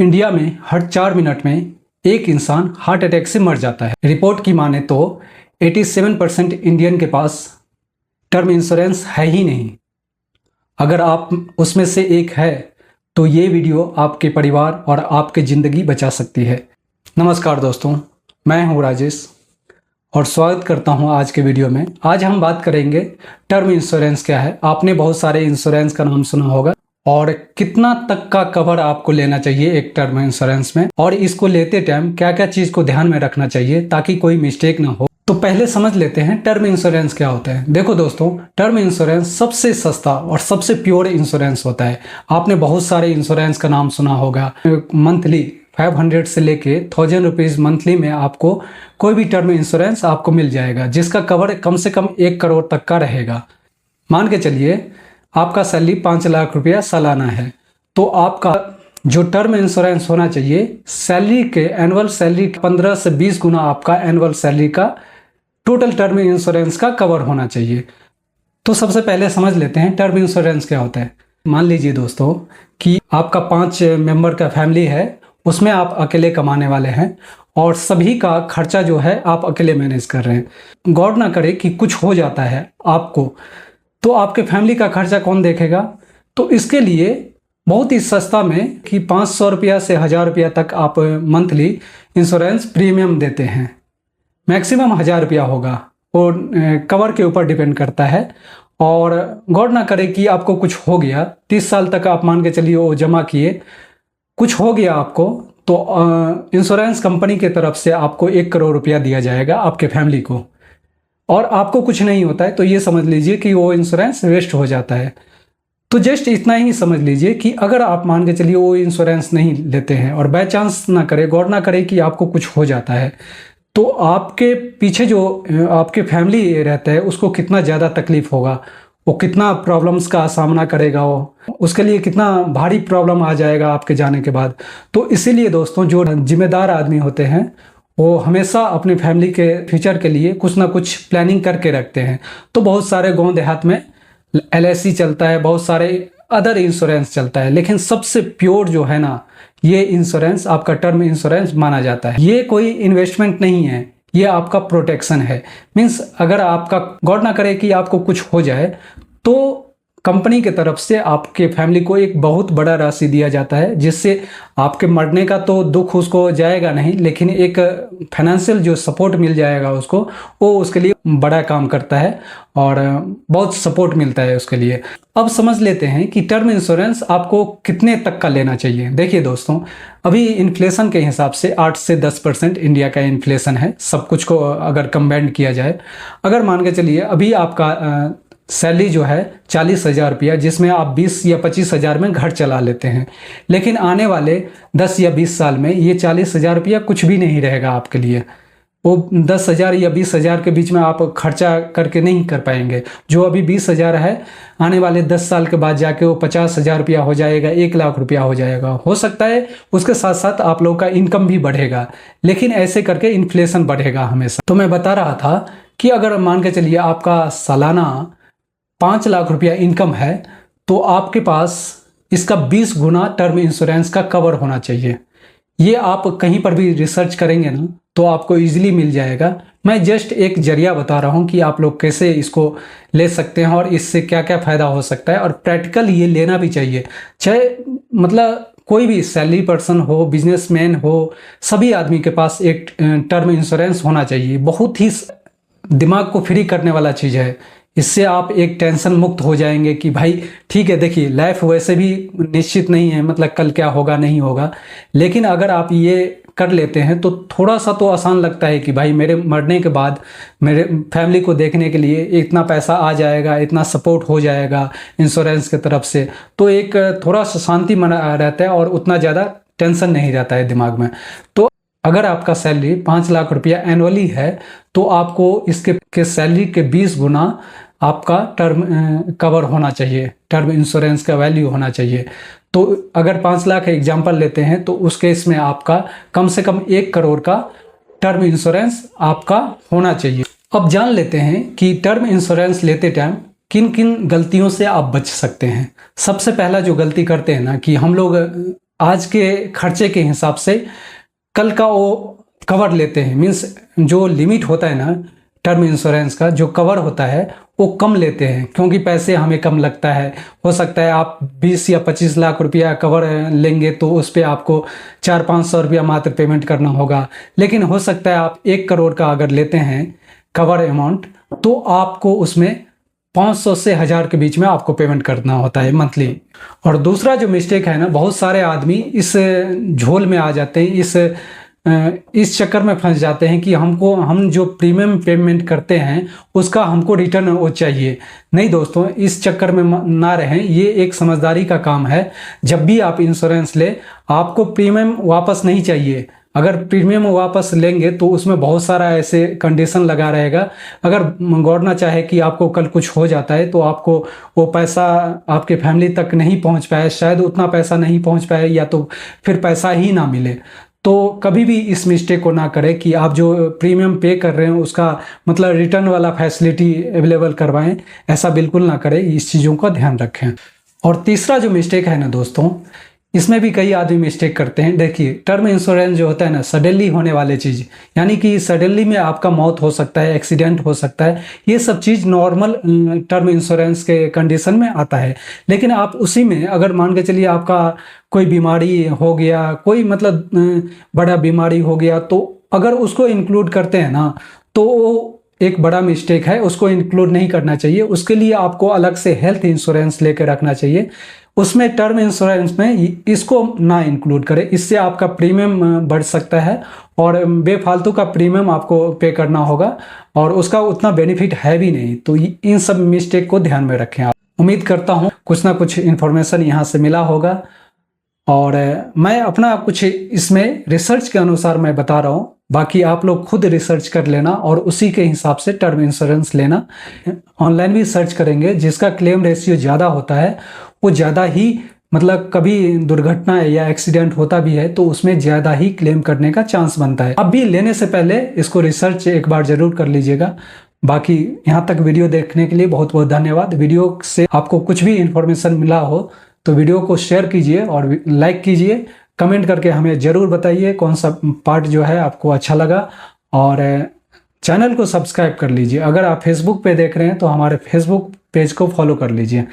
India में हर 4 minute में एक इंसान हार्ट अटैक से मर जाता है। रिपोर्ट की माने तो 87% इंडियन के पास टर्म इंश्योरेंस है ही नहीं। अगर आप उसमें से एक है तो ये वीडियो आपके परिवार और आपकी ज़िंदगी बचा सकती है। नमस्कार दोस्तों, मैं हूँ राजेश और स्वागत करता हूँ आज के वीडियो में। आज हम बात करेंगे टर्म इंश्योरेंस क्या है। आपने बहुत सारे इंश्योरेंस का नाम सुना होगा और कितना तक का कवर आपको लेना चाहिए एक टर्म इंश्योरेंस में, और इसको लेते टाइम क्या क्या चीज़ को ध्यान में रखना चाहिए ताकि कोई मिस्टेक ना हो। तो पहले समझ लेते हैं टर्म इंश्योरेंस क्या होता है। देखो दोस्तों, टर्म इंश्योरेंस सबसे सस्ता और सबसे प्योर इंश्योरेंस होता है। आपने बहुत सारे इंश्योरेंस का नाम सुना होगा। मंथली 500 से लेके 1000 रुपीज़ मंथली में आपको कोई भी टर्म इंश्योरेंस आपको मिल जाएगा जिसका कवर कम से कम 1 करोड़ तक का रहेगा। मान के चलिए आपका सैलरी 5 लाख रुपया सालाना है, तो आपका जो टर्म इंश्योरेंस होना चाहिए सैलरी के एनुअल सैलरी 15 से 20 गुना आपका एनुअल सैलरी का टोटल टर्म इंश्योरेंस का कवर होना चाहिए। तो सबसे पहले समझ लेते हैं टर्म इंश्योरेंस क्या होता है। मान लीजिए दोस्तों कि आपका 5 मेंबर का फैमिली है, उसमें आप अकेले कमाने वाले हैं और सभी का खर्चा जो है आप अकेले मैनेज कर रहे हैं। गौर ना करें कि कुछ हो जाता है आपको, तो आपके फैमिली का खर्चा कौन देखेगा। तो इसके लिए बहुत ही सस्ता में कि 500 रुपया से 1000 रुपया तक आप मंथली इंश्योरेंस प्रीमियम देते हैं। मैक्सिमम 1000 रुपया होगा और कवर के ऊपर डिपेंड करता है। और गौर ना करें कि आपको कुछ हो गया, 30 साल तक आप मान के चलिए वो जमा किए, कुछ हो गया आपको, तो इंश्योरेंस कंपनी की तरफ से आपको 1 करोड़ रुपया दिया जाएगा आपके फैमिली को, और आपको कुछ नहीं होता है तो ये समझ लीजिए कि वो इंश्योरेंस वेस्ट हो जाता है। तो जस्ट इतना ही समझ लीजिए कि अगर आप मान के चलिए वो इंश्योरेंस नहीं लेते हैं और बाय चांस ना करें, गौर ना करें कि आपको कुछ हो जाता है, तो आपके पीछे जो आपके फैमिली रहता है उसको कितना ज़्यादा तकलीफ होगा, वो कितना प्रॉब्लम्स का सामना करेगा, वो उसके लिए कितना भारी प्रॉब्लम आ जाएगा आपके जाने के बाद। तो इसीलिए दोस्तों जो जिम्मेदार आदमी होते हैं वो हमेशा अपने फैमिली के फ्यूचर के लिए कुछ ना कुछ प्लानिंग करके रखते हैं। तो बहुत सारे गांव देहात में LIC चलता है, बहुत सारे अदर इंश्योरेंस चलता है, लेकिन सबसे प्योर जो है ना, ये इंश्योरेंस आपका टर्म इंश्योरेंस माना जाता है। ये कोई इन्वेस्टमेंट नहीं है, ये आपका प्रोटेक्शन है। मीन्स अगर आपका गौर ना करे कि आपको कुछ हो जाए तो कंपनी की तरफ से आपके फैमिली को एक बहुत बड़ा राशि दिया जाता है, जिससे आपके मरने का तो दुख उसको जाएगा नहीं, लेकिन एक फाइनेंशियल जो सपोर्ट मिल जाएगा उसको, वो उसके लिए बड़ा काम करता है और बहुत सपोर्ट मिलता है उसके लिए। अब समझ लेते हैं कि टर्म इंश्योरेंस आपको कितने तक का लेना चाहिए। देखिए दोस्तों, अभी इन्फ्लेशन के हिसाब से 8 से 10% इंडिया का इन्फ्लेशन है, सब कुछ को अगर कंबाइंड किया जाए। अगर मान के चलिए अभी आपका सैलरी जो है 40,000 रुपया, जिसमें आप 20 या 25,000 में घर चला लेते हैं, लेकिन आने वाले 10 या 20 साल में ये 40,000 रुपया कुछ भी नहीं रहेगा आपके लिए। वो 10,000 या 20,000 के बीच में आप खर्चा करके नहीं कर पाएंगे। जो अभी 20,000 है, आने वाले 10 साल के बाद जाके वो 50,000 रुपया हो जाएगा, 1 लाख रुपया हो जाएगा। हो सकता है उसके साथ साथ आप लोगों का इनकम भी बढ़ेगा, लेकिन ऐसे करके इन्फ्लेशन बढ़ेगा हमेशा। तो मैं बता रहा था कि अगर मान के चलिए आपका सालाना 5 लाख रुपया इनकम है, तो आपके पास इसका 20 गुना टर्म इंश्योरेंस का कवर होना चाहिए। ये आप कहीं पर भी रिसर्च करेंगे ना तो आपको इजीली मिल जाएगा। मैं जस्ट एक जरिया बता रहा हूँ कि आप लोग कैसे इसको ले सकते हैं और इससे क्या क्या फ़ायदा हो सकता है, और प्रैक्टिकल ये लेना भी चाहिए। चाहे मतलब कोई भी सैलरी पर्सन हो, बिजनेसमैन हो, सभी आदमी के पास एक टर्म इंश्योरेंस होना चाहिए। बहुत ही दिमाग को फ्री करने वाला चीज़ है। इससे आप एक टेंशन मुक्त हो जाएंगे कि भाई ठीक है, देखिए लाइफ वैसे भी निश्चित नहीं है, मतलब कल क्या होगा नहीं होगा, लेकिन अगर आप ये कर लेते हैं तो थोड़ा सा तो आसान लगता है कि भाई मेरे मरने के बाद मेरे फैमिली को देखने के लिए इतना पैसा आ जाएगा, इतना सपोर्ट हो जाएगा इंश्योरेंस की तरफ से। तो एक थोड़ा सा शांति मन रहता है और उतना ज़्यादा टेंशन नहीं रहता है दिमाग में। तो अगर आपका सैलरी 5 लाख रुपया एनुअली है तो आपको इसके सैलरी के 20 गुना आपका टर्म कवर होना चाहिए, टर्म इंश्योरेंस का वैल्यू होना चाहिए। तो अगर 5 लाख एग्जाम्पल लेते हैं तो उस केस में आपका कम से कम 1 करोड़ का टर्म इंश्योरेंस आपका होना चाहिए। अब जान लेते हैं कि टर्म इंश्योरेंस लेते टाइम किन किन गलतियों से आप बच सकते हैं। सबसे पहला जो गलती करते हैं ना कि हम लोग आज के खर्चे के हिसाब से कल का वो कवर लेते हैं। मीन्स जो लिमिट होता है ना टर्म इंश्योरेंस का, जो कवर होता है वो कम लेते हैं, क्योंकि पैसे हमें कम लगता है। हो सकता है आप 20 या 25 लाख रुपया कवर लेंगे तो उस पर आपको 400-500 रुपया मात्र पेमेंट करना होगा। लेकिन हो सकता है आप 1 करोड़ का अगर लेते हैं कवर अमाउंट, तो आपको उसमें 500 से 1000 के बीच में आपको पेमेंट करना होता है मंथली। और दूसरा जो मिस्टेक है ना, बहुत सारे आदमी इस झोल में आ जाते हैं, इस चक्कर में फंस जाते हैं कि हम जो प्रीमियम पेमेंट करते हैं उसका हमको रिटर्न वो चाहिए। नहीं दोस्तों, इस चक्कर में ना रहें। ये एक समझदारी का काम है। जब भी आप इंश्योरेंस ले, आपको प्रीमियम वापस नहीं चाहिए। अगर प्रीमियम वापस लेंगे तो उसमें बहुत सारा ऐसे कंडीशन लगा रहेगा। अगर गवर्नमेंट चाहे कि आपको कल कुछ हो जाता है तो आपको वो पैसा आपके फैमिली तक नहीं पहुंच पाए, शायद उतना पैसा नहीं पहुंच पाए, या तो फिर पैसा ही ना मिले। तो कभी भी इस मिस्टेक को ना करें कि आप जो प्रीमियम पे कर रहे हैं उसका मतलब रिटर्न वाला फैसिलिटी अवेलेबल करवाएं। ऐसा बिल्कुल ना करें, इस चीज़ों का ध्यान रखें। और तीसरा जो मिस्टेक है ना दोस्तों, इसमें भी कई आदमी मिस्टेक करते हैं। देखिए, टर्म इंश्योरेंस जो होता है ना, सडनली होने वाले चीज़, यानी कि सडनली में आपका मौत हो सकता है, एक्सीडेंट हो सकता है, ये सब चीज़ नॉर्मल टर्म इंश्योरेंस के कंडीशन में आता है। लेकिन आप उसी में अगर मान के चलिए आपका कोई बीमारी हो गया, कोई मतलब बड़ा बीमारी हो गया, तो अगर उसको इंक्लूड करते हैं ना, तो एक बड़ा मिस्टेक है, उसको इंक्लूड नहीं करना चाहिए। उसके लिए आपको अलग से हेल्थ इंश्योरेंस लेकर रखना चाहिए। उसमें टर्म इंश्योरेंस में इसको ना इंक्लूड करें, इससे आपका प्रीमियम बढ़ सकता है और बेफालतू का प्रीमियम आपको पे करना होगा और उसका उतना बेनिफिट है भी नहीं। तो इन सब मिस्टेक को ध्यान में रखें आप। उम्मीद करता हूँ कुछ ना कुछ इन्फॉर्मेशन यहाँ से मिला होगा, और मैं अपना कुछ इसमें रिसर्च के अनुसार मैं बता रहा हूँ। बाकी आप लोग खुद रिसर्च कर लेना और उसी के हिसाब से टर्म इंश्योरेंस लेना। ऑनलाइन भी सर्च करेंगे, जिसका क्लेम रेशियो ज़्यादा होता है वो ज़्यादा ही मतलब कभी दुर्घटना या एक्सीडेंट होता भी है तो उसमें ज़्यादा ही क्लेम करने का चांस बनता है। अब भी लेने से पहले इसको रिसर्च एक बार ज़रूर कर लीजिएगा। बाकी यहाँ तक वीडियो देखने के लिए बहुत बहुत धन्यवाद। वीडियो से आपको कुछ भी इंफॉर्मेशन मिला हो तो वीडियो को शेयर कीजिए और लाइक कीजिए। कमेंट करके हमें ज़रूर बताइए कौन सा पार्ट जो है आपको अच्छा लगा, और चैनल को सब्सक्राइब कर लीजिए। अगर आप फेसबुक पे देख रहे हैं तो हमारे फेसबुक पेज को फॉलो कर लीजिए।